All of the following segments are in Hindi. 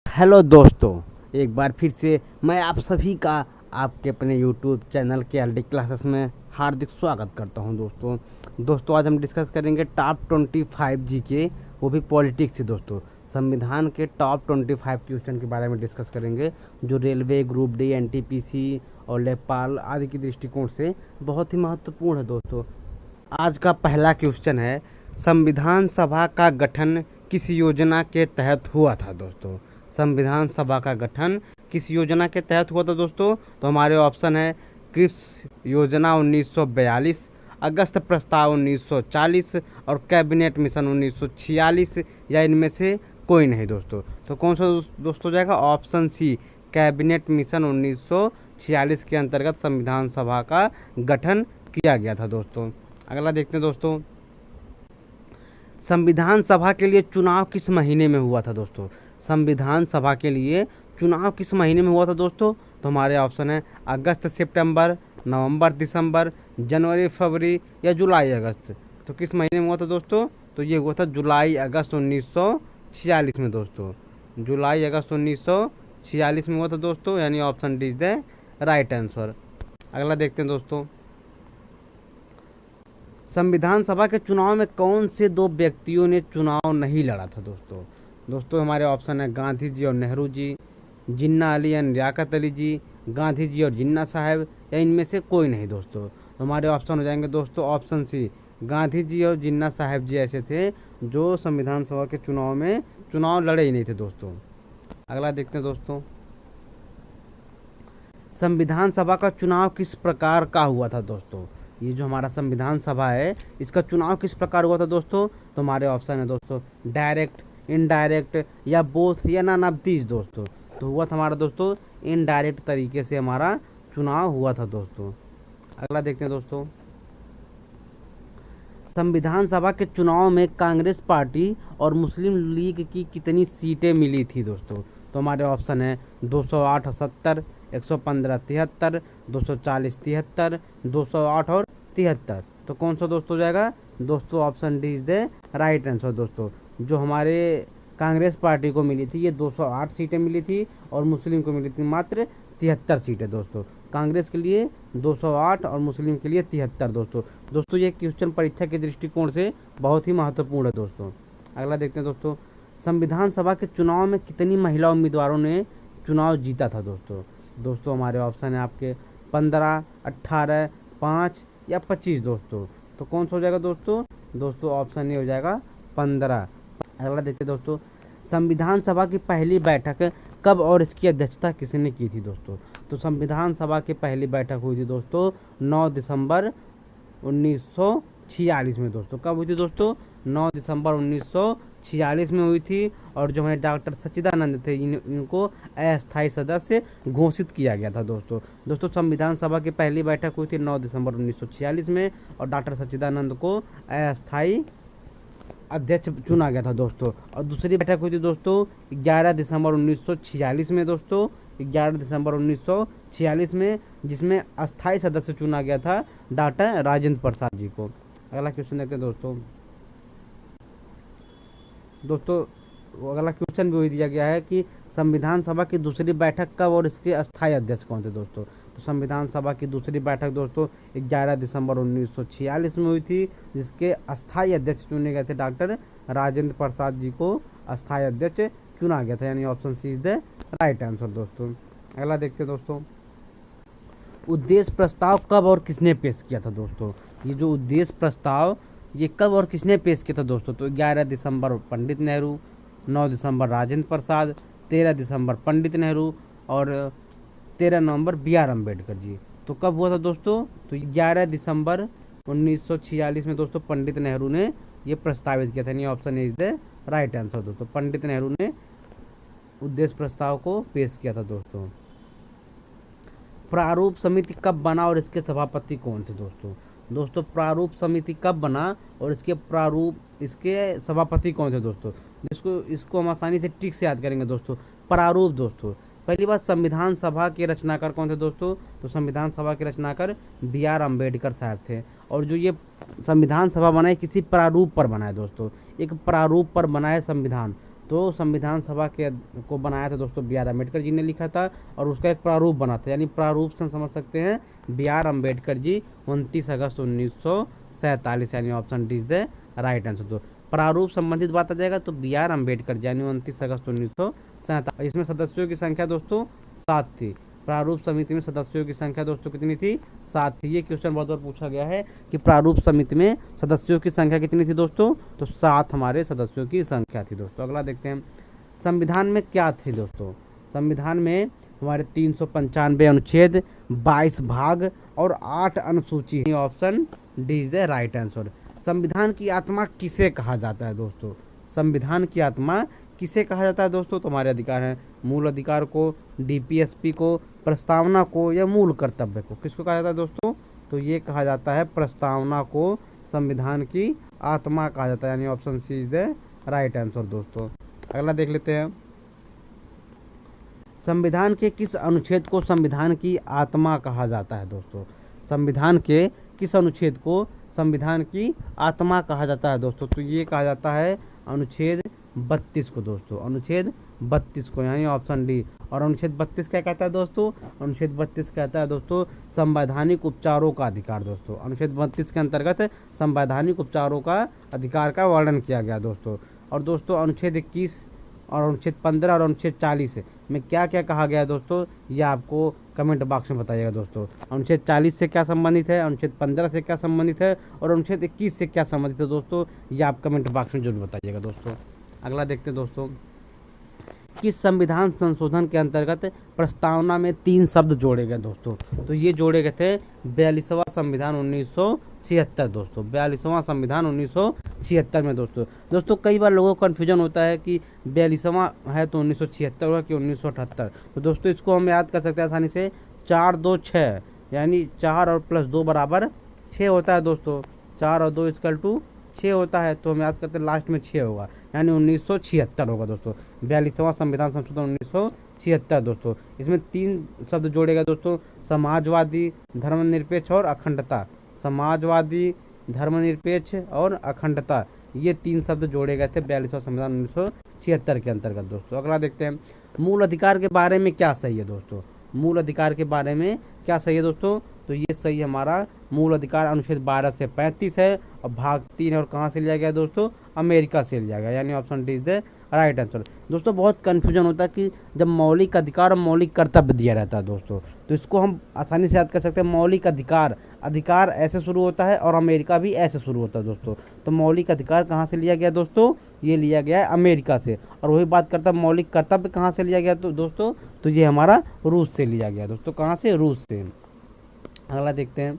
हेलो दोस्तों, एक बार फिर से मैं आप सभी का आपके अपने यूट्यूब चैनल के एलडी क्लासेस में हार्दिक स्वागत करता हूं। दोस्तों आज हम डिस्कस करेंगे टॉप 25 जी के, वो भी पॉलिटिक्स से। दोस्तों संविधान के टॉप 25 क्वेश्चन के बारे में डिस्कस करेंगे, जो रेलवे, ग्रुप डी, एनटीपीसी और लेखपाल आदि की दृष्टिकोण से बहुत ही महत्वपूर्ण है। दोस्तों आज का पहला क्वेश्चन है, संविधान सभा का गठन किस योजना के तहत हुआ था। दोस्तों संविधान सभा का गठन किस योजना के तहत हुआ था। दोस्तों तो हमारे ऑप्शन है क्रिप्स योजना 1942, अगस्त प्रस्ताव 1940 और कैबिनेट मिशन 1946, या इनमें से कोई नहीं। दोस्तों तो कौन सा दोस्तों जाएगा? ऑप्शन सी, कैबिनेट मिशन 1946 के अंतर्गत संविधान सभा का गठन किया गया था। दोस्तों अगला देखते हैं। दोस्तों संविधान सभा के लिए चुनाव किस महीने में हुआ था। दोस्तों संविधान सभा के लिए चुनाव किस महीने में हुआ था। दोस्तों तो हमारे ऑप्शन है अगस्त सितंबर, नवंबर दिसंबर, जनवरी फरवरी या जुलाई अगस्त। तो किस महीने में हुआ था दोस्तों? तो ये हुआ था जुलाई अगस्त 1946 में। दोस्तों जुलाई अगस्त 1946 में हुआ था दोस्तों, यानी option D is the right answer. अगला देखते हैं। दोस्तों संविधान सभा के चुनाव में कौन से दो व्यक्तियों ने चुनाव नहीं लड़ा था। दोस्तों हमारे ऑप्शन है गांधी जी और नेहरू जी, जिन्ना अली एंड लियाकत अली जी, गांधी जी और जिन्ना साहब, या इनमें से कोई नहीं। दोस्तों हमारे ऑप्शन हो जाएंगे दोस्तों ऑप्शन सी, गांधी जी और जिन्ना साहब जी ऐसे थे जो संविधान सभा के चुनाव में चुनाव लड़े ही नहीं थे। दोस्तों अगला देखते हैं। दोस्तों संविधान सभा का चुनाव किस प्रकार का हुआ था। दोस्तों ये जो हमारा संविधान सभा है, इसका चुनाव किस प्रकार हुआ था। दोस्तों तो हमारे ऑप्शन है दोस्तों डायरेक्ट, इनडायरेक्ट या बोथ या नन ऑफ दीज। दोस्तों तो हुआ था हमारा दोस्तों इनडायरेक्ट तरीके से हमारा चुनाव हुआ था। दोस्तों अगला देखते हैं। दोस्तों संविधान सभा के चुनाव में कांग्रेस पार्टी और मुस्लिम लीग की कितनी सीटें मिली थी। दोस्तों तो हमारे ऑप्शन है 208 70, 115 73, 240 73, 208 और 73। तो कौन सा दोस्तों हो जाएगा? दोस्तों option D is the right answer. दोस्तों जो हमारे कांग्रेस पार्टी को मिली थी ये 208 सीटें मिली थी और मुस्लिम को मिली थी मात्र 73 सीटें। दोस्तों कांग्रेस के लिए 208 और मुस्लिम के लिए 73। दोस्तों ये क्वेश्चन परीक्षा के दृष्टिकोण से बहुत ही महत्वपूर्ण है। दोस्तों अगला देखते हैं। दोस्तों संविधान सभा के चुनाव में कितनी महिला उम्मीदवारों ने चुनाव जीता था। दोस्तों हमारे ऑप्शन है आपके 15, 18, 5 या 25। दोस्तों तो कौन सा हो जाएगा? दोस्तों ऑप्शन ए हो जाएगा 15। अगला देखते हैं। दोस्तों संविधान सभा की पहली बैठक कब और इसकी अध्यक्षता किसने की थी। दोस्तों तो संविधान सभा की पहली बैठक हुई थी दोस्तों 9 दिसंबर 1946 में। दोस्तों कब हुई थी? दोस्तों 9 दिसंबर 1946 में हुई थी, और जो हमारे डॉक्टर सच्चिदानंद थे इनको अस्थायी सदस्य घोषित किया गया था। दोस्तों संविधान सभा की पहली बैठक हुई थी 9 दिसंबर 1946 में, और डॉक्टर सच्चिदानंद को अस्थायी अध्यक्ष चुना गया था। दोस्तों और दूसरी बैठक हुई थी दोस्तों 11 दिसंबर 1946 में। दोस्तों 11 दिसंबर 1946 में, जिसमें अस्थायी सदस्य चुना गया था डॉक्टर राजेंद्र प्रसाद जी को। अगला क्वेश्चन देखते हैं। दोस्तों अगला क्वेश्चन भी वही दिया गया है कि संविधान सभा की दूसरी बैठक कब और इसके अस्थायी अध्यक्ष कौन थे। दोस्तों तो संविधान सभा की दूसरी बैठक दोस्तों 11 दिसंबर 1946 में हुई थी, जिसके अस्थायी अध्यक्ष चुने गए थे डॉक्टर राजेंद्र प्रसाद जी को अस्थायी अध्यक्ष चुना गया था, यानी option C is the right answer. दोस्तों अगला देखते हैं। दोस्तों उद्देश्य प्रस्ताव कब और किसने पेश किया था। दोस्तों ये जो उद्देश्य प्रस्ताव ये कब और किसने पेश किया था। दोस्तों तो 11 दिसंबर पंडित नेहरू, 9 दिसंबर राजेंद्र प्रसाद, 13 दिसंबर पंडित नेहरू और 13 नवंबर बी.आर. अम्बेडकर जी। तो कब हुआ था दोस्तों? तो 11 दिसंबर 1946 में दोस्तों पंडित नेहरू ने ये प्रस्तावित किया था, यानी option A is the right answer. दोस्तों पंडित नेहरू ने उद्देश्य प्रस्ताव को पेश किया था। प्रारूप समिति कब बना और इसके सभापति कौन थे। दोस्तों प्रारूप समिति कब बना और इसके सभापति कौन थे। दोस्तों इसको हम आसानी से ट्रिक से याद करेंगे। दोस्तों प्रारूप, दोस्तों पहली बात संविधान सभा के रचनाकार कौन थे। दोस्तों तो संविधान सभा के रचनाकार बी.आर. अम्बेडकर साहब थे, और जो ये संविधान सभा बना है किसी प्रारूप पर बना है। दोस्तों एक प्रारूप पर बना है संविधान, तो संविधान सभा के को बनाया था दोस्तों बी आर अम्बेडकर जी ने लिखा था, और उसका एक प्रारूप बना था, यानी प्रारूप से हम समझ सकते हैं बी आर अम्बेडकर जी 29 अगस्त 1947, यानी option D is the right answer. तो प्रारूप संबंधित बात आ जाएगा तो बी आर अम्बेडकर जी यानी 29 अगस्त 1947। इसमें सदस्यों की संख्या दोस्तों 7 थी। प्रारूप समिति में सदस्यों की संख्या दोस्तों कितनी थी? 7 थी। ये क्वेश्चन बहुत बार पूछा गया है कि प्रारूप समिति में सदस्यों की संख्या कितनी थी दोस्तों? तो 7 हमारे सदस्यों की संख्या थी दोस्तों। अगला देखते हैं, संविधान में क्या थे दोस्तों? संविधान में हमारे 395 अनुच्छेद, 22 भाग और 8 अनुसूची। Option D is the right answer. संविधान की आत्मा किसे कहा जाता है दोस्तों? संविधान की आत्मा किसे कहा जाता है दोस्तों? तो हमारे अधिकार हैं, मूल अधिकार को, डीपीएसपी को, प्रस्तावना को, या मूल कर्तव्य को। किसको कहा जाता है दोस्तों? तो ये कहा जाता है प्रस्तावना को संविधान की आत्मा कहा जाता है, यानी option C is the right answer दोस्तों। अगला देख लेते हैं, संविधान के किस अनुच्छेद को संविधान की आत्मा कहा जाता है दोस्तों? संविधान के किस अनुच्छेद को संविधान की आत्मा कहा जाता है दोस्तों? तो ये कहा जाता है अनुच्छेद 32 को दोस्तों, अनुच्छेद 32 को, यानी ऑप्शन डी। और अनुच्छेद 32 क्या कहता है दोस्तों? अनुच्छेद 32 कहता है दोस्तों संवैधानिक उपचारों का अधिकार दोस्तों। अनुच्छेद 32 के अंतर्गत संवैधानिक उपचारों का अधिकार का वर्णन किया गया दोस्तों। और दोस्तों अनुच्छेद 21 और अनुच्छेद 15 और अनुच्छेद 40 में क्या क्या कहा गया है दोस्तों, ये आपको कमेंट बॉक्स में बताइएगा दोस्तों। अनुच्छेद 40 से क्या संबंधित है, अनुच्छेद 15 से क्या संबंधित है, और अनुच्छेद 21 से क्या संबंधित है दोस्तों, ये आप कमेंट बॉक्स में जरूर बताइएगा दोस्तों। अगला देखते हैं दोस्तों, किस संविधान संशोधन के अंतर्गत प्रस्तावना में 3 शब्द जोड़े गए दोस्तों? तो ये जोड़े गए थे 42वां संविधान 1976 दोस्तों, 42वां संविधान 1976 में दोस्तों। दोस्तों कई बार लोगों को कन्फ्यूजन होता है कि 42वां है तो 1976 होगा कि 1978। तो दोस्तों इसको हम याद कर सकते हैं आसानी से, 4 2 6, यानी 4 और प्लस 2 बराबर 6 होता है दोस्तों। 4 और 2 इक्वल टू 6 होता है, तो हम याद करते हैं लास्ट में 6 होगा, यानी 1976 होगा दोस्तों। 42वां संविधान संशोधन 1976 दोस्तों। इसमें 3 शब्द जोड़े गए दोस्तों, समाजवादी, धर्मनिरपेक्ष और अखंडता। समाजवादी, धर्मनिरपेक्ष और अखंडता, ये 3 शब्द जोड़े गए थे 42वां संविधान 1976 के अंतर्गत दोस्तों। अगला देखते हैं, मूल अधिकार के बारे में क्या सही है दोस्तों? मूल अधिकार के बारे में क्या सही है दोस्तों? तो ये सही हमारा मूल अधिकार अनुच्छेद 12 से 35 है, और भाग 3 और कहाँ से लिया गया दोस्तों? अमेरिका से लिया गया, यानी option D is the right answer. दोस्तों बहुत कन्फ्यूजन होता है कि जब मौलिक अधिकार और मौलिक कर्तव्य दिया रहता है दोस्तों, तो इसको हम आसानी से याद कर सकते हैं। मौलिक अधिकार, अधिकार ऐसे शुरू होता है और अमेरिका भी ऐसे शुरू होता है दोस्तों। तो मौलिक अधिकार कहाँ से लिया गया दोस्तों? ये लिया गया है अमेरिका से। और वही बात करता है मौलिक कर्तव्य कहाँ से लिया गया तो दोस्तों? तो ये हमारा रूस से लिया गया दोस्तों। कहाँ से? रूस से। अगला देखते हैं,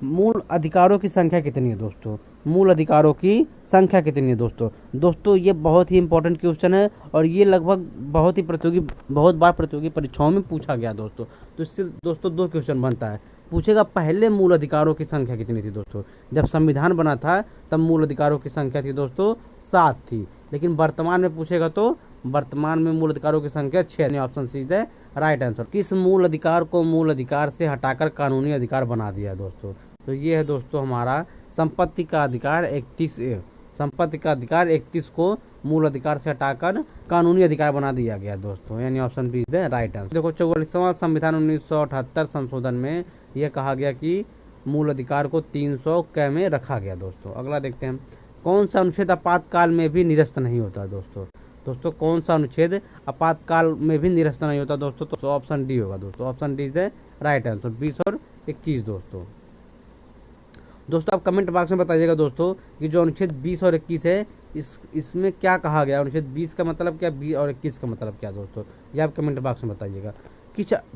मूल अधिकारों की संख्या कितनी है दोस्तों? मूल अधिकारों की संख्या कितनी है दोस्तों? दोस्तों ये बहुत ही इंपॉर्टेंट क्वेश्चन है, और ये लगभग बहुत बार प्रतियोगी परीक्षाओं में पूछा गया दोस्तों। तो इससे दोस्तों 2 क्वेश्चन बनता है। पूछेगा पहले मूल अधिकारों की संख्या कितनी थी दोस्तों? जब संविधान बना था तब मूल अधिकारों की संख्या थी दोस्तों 7 थी, लेकिन वर्तमान में पूछेगा तो वर्तमान में मूल अधिकारों की संख्या 6, option C is the right answer. किस मूल अधिकार को मूल अधिकार से हटाकर कानूनी अधिकार बना दिया दोस्तों? तो ये है दोस्तों हमारा संपत्ति का अधिकार 31। संपत्ति का अधिकार 31 को मूल अधिकार से हटाकर कानूनी अधिकार बना दिया गया दोस्तों, यानी option B is the right answer. देखो 44वां संविधान 1978 संशोधन में यह कहा गया कि मूल अधिकार को 300 क में रखा गया दोस्तों। अगला देखते हैं, कौन सा अनुच्छेद आपातकाल में भी निरस्त नहीं होता दोस्तों? दोस्तों कौन सा अनुच्छेद आपातकाल में भी निरस्त नहीं होता दोस्तों? तो ऑप्शन डी होगा दोस्तों, option D is the right answer, 20 और 21 दोस्तों। दोस्तों आप कमेंट बॉक्स में बताइएगा दोस्तों कि जो अनुच्छेद 20 और 21 है इसमें क्या कहा गया? अनुच्छेद 20 का मतलब क्या, 20 और 21 का मतलब क्या दोस्तों? ये आप कमेंट बॉक्स में बताइएगा।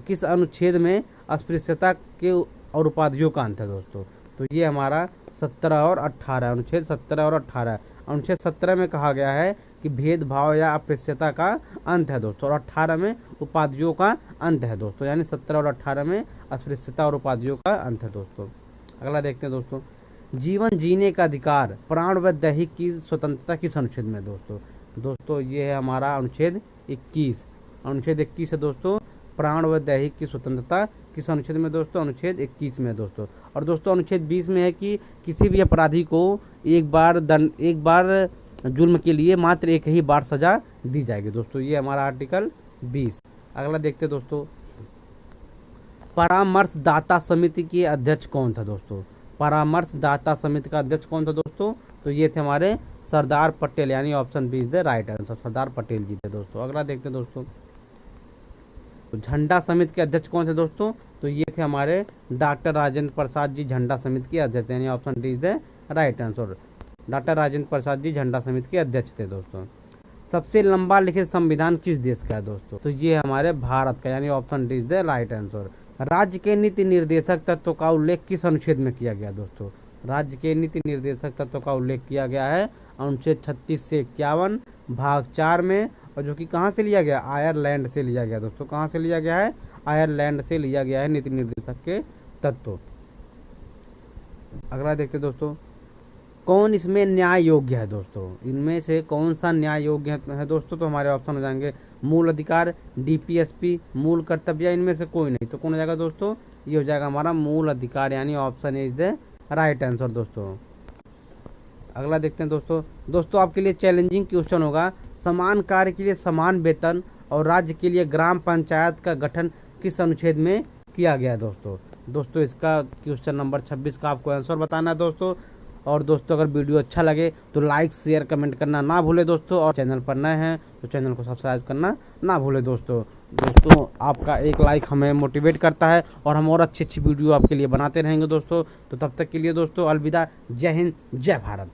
किस अनुच्छेद में अस्पृश्यता के और उपाधियों का अंत है दोस्तों? तो ये हमारा 17 और 18, अनुच्छेद 17 और 18। अनुच्छेद 17 में कहा गया है कि भेदभाव या अस्पृश्यता का अंत है दोस्तों, और 18 में उपाधियों का अंत है दोस्तों, यानी 17 और 18 में अस्पृश्यता और उपाधियों का अंत है दोस्तों। अगला देखते हैं दोस्तों, जीवन जीने का अधिकार, प्राण व दैहिक की स्वतंत्रता किस अनुच्छेद में दोस्तों? दोस्तों ये है हमारा अनुच्छेद 21। अनुच्छेद 21 है दोस्तों, प्राण व दैहिक की स्वतंत्रता किस अनुच्छेद में दोस्तों? अनुच्छेद 21 में दोस्तों। और दोस्तों अनुच्छेद 20 में है कि किसी भी अपराधी को एक बार जुल्म के लिए मात्र एक ही बार सजा दी जाएगी दोस्तों। ये हमारा आर्टिकल 20। अगला देखते हैं दोस्तों, परामर्शदाता समिति के अध्यक्ष कौन था दोस्तों? परामर्शदाता समिति का अध्यक्ष कौन था दोस्तों? तो ये थे हमारे सरदार पटेल, यानी option B is the right answer, Sardar Patel ji थे दोस्तों। अगला देखते हैं दोस्तों, तो झंडा समिति के अध्यक्ष कौन थे दोस्तों? तो ये थे हमारे डॉक्टर राजेंद्र प्रसाद जी झंडा समिति के अध्यक्ष, यानी option D is the right answer. Doctor Rajendra Prasad ji झंडा समिति के अध्यक्ष थे दोस्तों। सबसे लंबा लिखित संविधान किस देश का है दोस्तों? तो ये हमारे भारत का, यानी option D is the right answer. राज्य के नीति निर्देशक तत्व का उल्लेख किस अनुच्छेद में किया गया दोस्तों? राज्य के नीति निर्देशक तत्व का उल्लेख किया गया है अनुच्छेद 36 से 51 भाग 4 में, और जो कि कहाँ से लिया गया? आयरलैंड से लिया गया दोस्तों। कहाँ से लिया गया है? आयरलैंड से लिया गया है नीति निर्देशक के तत्व। अगला देखते दोस्तों, कौन इसमें न्याय योग्य है दोस्तों? इनमें से कौन सा न्याय योग्य है दोस्तों? तो हमारे ऑप्शन हो जाएंगे मूल अधिकार, डीपीएसपी, मूल कर्तव्य, इनमें से कोई नहीं। तो कौन हो जाएगा दोस्तों? ये हो जाएगा हमारा मूल अधिकार, यानी option is the right answer दोस्तों। अगला देखते हैं दोस्तों आपके लिए चैलेंजिंग क्वेश्चन होगा, समान कार्य के लिए समान वेतन और राज्य के लिए ग्राम पंचायत का गठन किस अनुच्छेद में किया गया दोस्तों? इसका क्वेश्चन नंबर 26 का आपको आंसर बताना है दोस्तों। और दोस्तों अगर वीडियो अच्छा लगे तो लाइक शेयर कमेंट करना ना भूले दोस्तों, और चैनल पर नए हैं तो चैनल को सब्सक्राइब करना ना भूले दोस्तों। आपका एक लाइक हमें मोटिवेट करता है और हम और अच्छी वीडियो आपके लिए बनाते रहेंगे दोस्तों। तो तब तक के लिए दोस्तों अलविदा, जय हिंद, जय भारत।